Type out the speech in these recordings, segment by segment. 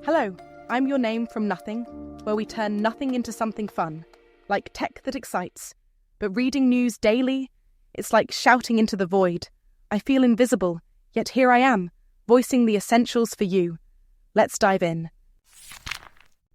Hello, I'm Your Name from Nothing, where we turn nothing into something fun, like tech that excites. But reading news daily, it's like shouting into the void. I feel invisible, yet here I am, voicing the essentials for you. Let's dive in.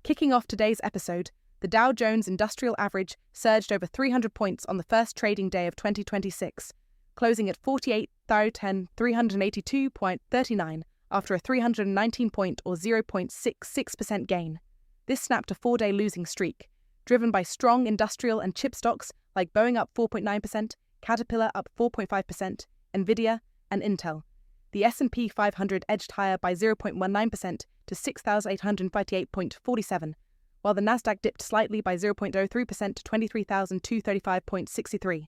Kicking off today's episode, the Dow Jones Industrial Average surged over 300 points on the first trading day of 2026, closing at 48,382.39 after a 319-point or 0.66% gain. This snapped a four-day losing streak, driven by strong industrial and chip stocks like Boeing up 4.9%, Caterpillar up 4.5%, Nvidia, and Intel. The S&P 500 edged higher by 0.19% to 6,858.47, while the Nasdaq dipped slightly by 0.03% to 23,235.63.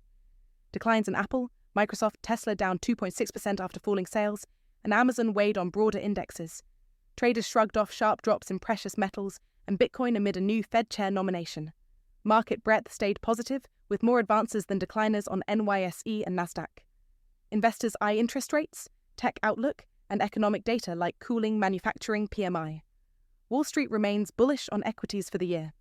Declines in Apple, Microsoft, Tesla down 2.6% after falling sales, and Amazon weighed on broader indexes. Traders shrugged off sharp drops in precious metals and Bitcoin amid a new Fed chair nomination. Market breadth stayed positive, with more advances than decliners on NYSE and Nasdaq. Investors eye interest rates, tech outlook, and economic data like cooling manufacturing PMI. Wall Street remains bullish on equities for the year.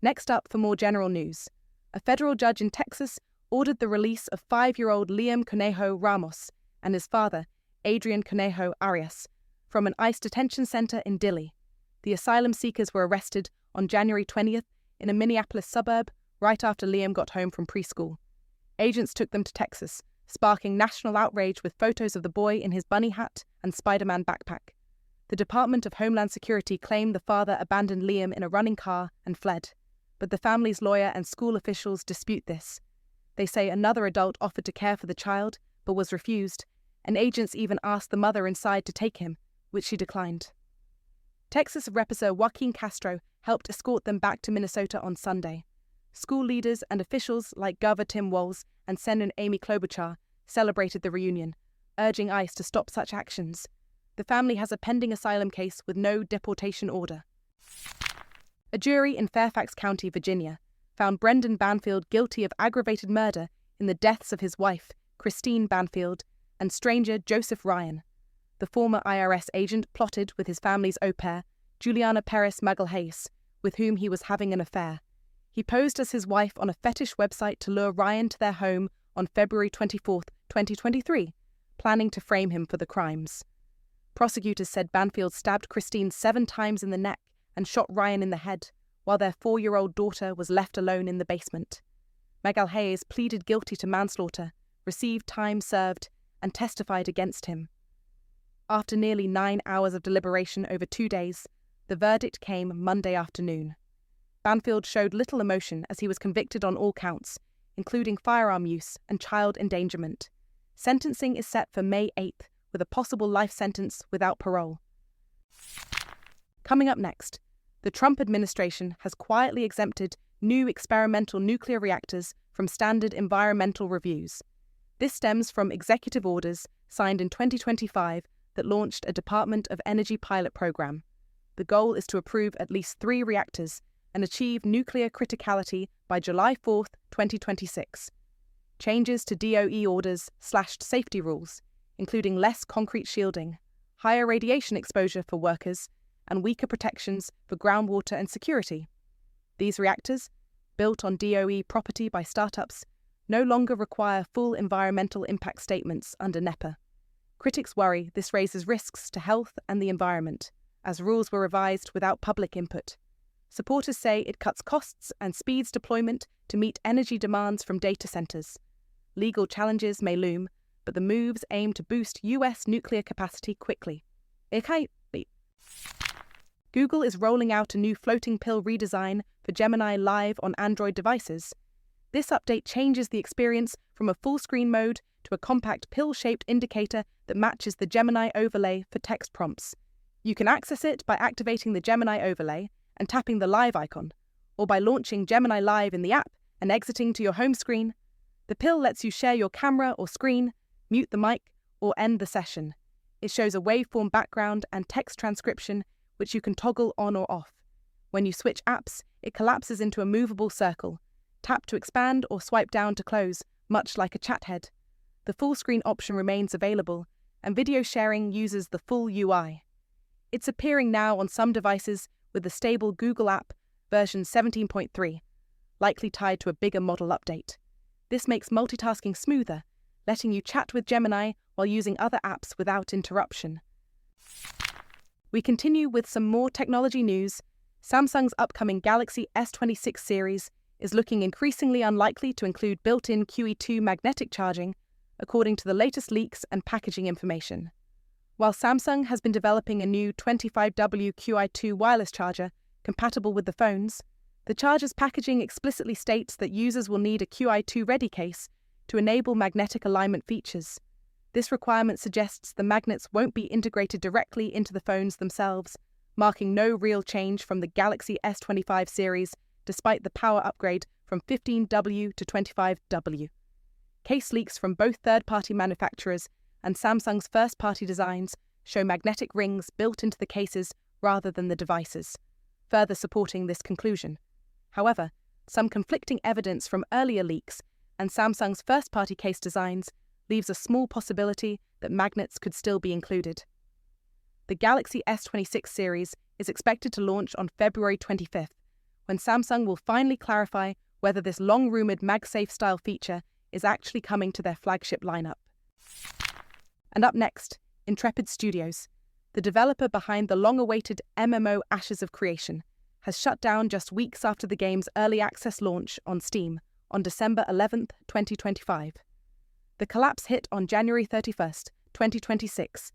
Next up, for more general news, a federal judge in Texas ordered the release of 5-year-old Liam Conejo Ramos and his father, Adrian Conejo Arias, from an ICE detention center in Dilley. The asylum seekers were arrested on January 20th in a Minneapolis suburb right after Liam got home from preschool. Agents took them to Texas, sparking national outrage with photos of the boy in his bunny hat and Spider-Man backpack. The Department of Homeland Security claimed the father abandoned Liam in a running car and fled, but the family's lawyer and school officials dispute this. They say another adult offered to care for the child, but was refused, and agents even asked the mother inside to take him, which she declined. Texas Representative Joaquin Castro helped escort them back to Minnesota on Sunday. School leaders and officials like Governor Tim Walz and Senator Amy Klobuchar celebrated the reunion, urging ICE to stop such actions. The family has a pending asylum case with no deportation order. A jury in Fairfax County, Virginia, found Brendan Banfield guilty of aggravated murder in the deaths of his wife, Christine Banfield, and stranger Joseph Ryan. The former IRS agent plotted with his family's au pair, Juliana Perez Magalhaes, with whom he was having an affair. He posed as his wife on a fetish website to lure Ryan to their home on February 24, 2023, planning to frame him for the crimes. Prosecutors said Banfield stabbed Christine 7 times in the neck and shot Ryan in the head, while their 4-year-old daughter was left alone in the basement. Magalhaes pleaded guilty to manslaughter, received time served, and testified against him. After nearly 9 hours of deliberation over 2 days, the verdict came Monday afternoon. Banfield showed little emotion as he was convicted on all counts, including firearm use and child endangerment. Sentencing is set for May 8th, with a possible life sentence without parole. Coming up next, the Trump administration has quietly exempted new experimental nuclear reactors from standard environmental reviews. This stems from executive orders signed in 2025 that launched a Department of Energy pilot program. The goal is to approve at least 3 reactors and achieve nuclear criticality by July 4, 2026. Changes to DOE orders slashed safety rules, including less concrete shielding, higher radiation exposure for workers, and weaker protections for groundwater and security. These reactors, built on DOE property by startups, no longer require full environmental impact statements under NEPA. Critics worry this raises risks to health and the environment, as rules were revised without public input. Supporters say it cuts costs and speeds deployment to meet energy demands from data centers. Legal challenges may loom, but the moves aim to boost US nuclear capacity quickly. Google is rolling out a new floating pill redesign for Gemini Live on Android devices. This update changes the experience from a full-screen mode to a compact pill-shaped indicator that matches the Gemini overlay for text prompts. You can access it by activating the Gemini overlay and tapping the Live icon, or by launching Gemini Live in the app and exiting to your home screen. The pill lets you share your camera or screen, mute the mic, or end the session. It shows a waveform background and text transcription, which you can toggle on or off. When you switch apps, it collapses into a movable circle. Tap to expand or swipe down to close, much like a chat head. The full screen option remains available, and video sharing uses the full UI. It's appearing now on some devices with the stable Google app version 17.3, likely tied to a bigger model update. This makes multitasking smoother, letting you chat with Gemini while using other apps without interruption. We continue with some more technology news. Samsung's upcoming Galaxy S26 series is looking increasingly unlikely to include built-in QE2 magnetic charging, according to the latest leaks and packaging information. While Samsung has been developing a new 25W QI2 wireless charger compatible with the phones, the charger's packaging explicitly states that users will need a QI2-ready case to enable magnetic alignment features. This requirement suggests the magnets won't be integrated directly into the phones themselves, marking no real change from the Galaxy S25 series despite the power upgrade from 15W to 25W. Case leaks from both third-party manufacturers and Samsung's first-party designs show magnetic rings built into the cases rather than the devices, further supporting this conclusion. However, some conflicting evidence from earlier leaks and Samsung's first-party case designs leaves a small possibility that magnets could still be included. The Galaxy S26 series is expected to launch on February 25th, when Samsung will finally clarify whether this long-rumoured MagSafe-style feature is actually coming to their flagship lineup. And up next, Intrepid Studios, the developer behind the long-awaited MMO Ashes of Creation, has shut down just weeks after the game's early access launch on Steam on December 11, 2025. The collapse hit on January 31st, 2026,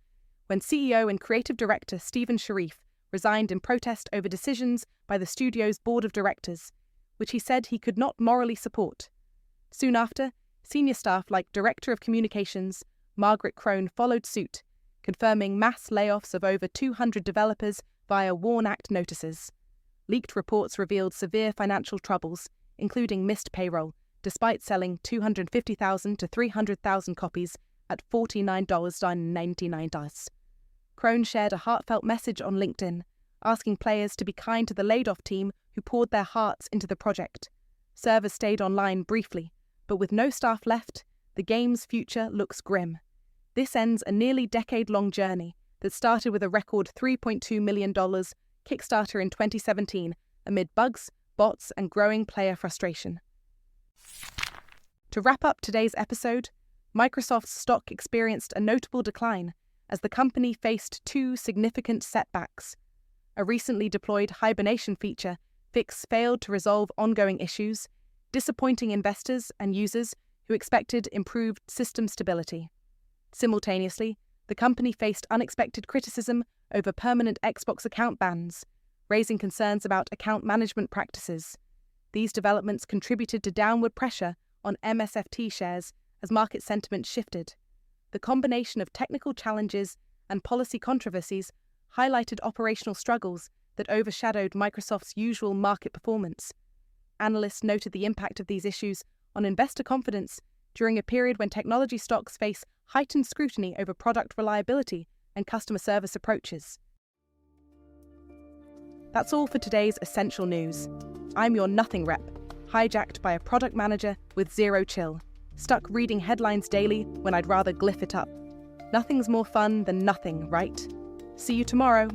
when CEO and creative director Stephen Sharif resigned in protest over decisions by the studio's board of directors, which he said he could not morally support. Soon after, senior staff like Director of Communications Margaret Crone followed suit, confirming mass layoffs of over 200 developers via WARN Act notices. Leaked reports revealed severe financial troubles, including missed payroll, despite selling 250,000 to 300,000 copies at $49.99. Crone shared a heartfelt message on LinkedIn, asking players to be kind to the laid-off team who poured their hearts into the project. Servers stayed online briefly, but with no staff left, the game's future looks grim. This ends a nearly decade-long journey that started with a record $3.2 million Kickstarter in 2017 amid bugs, bots, and growing player frustration. To wrap up today's episode, Microsoft's stock experienced a notable decline as the company faced two significant setbacks. A recently deployed hibernation feature fix failed to resolve ongoing issues, disappointing investors and users who expected improved system stability. Simultaneously, the company faced unexpected criticism over permanent Xbox account bans, raising concerns about account management practices. These developments contributed to downward pressure on MSFT shares as market sentiment shifted. The combination of technical challenges and policy controversies highlighted operational struggles that overshadowed Microsoft's usual market performance. Analysts noted the impact of these issues on investor confidence during a period when technology stocks face heightened scrutiny over product reliability and customer service approaches. That's all for today's Essential News. I'm your nothing rep, hijacked by a product manager with zero chill, stuck reading headlines daily when I'd rather glyph it up. Nothing's more fun than nothing, right? See you tomorrow.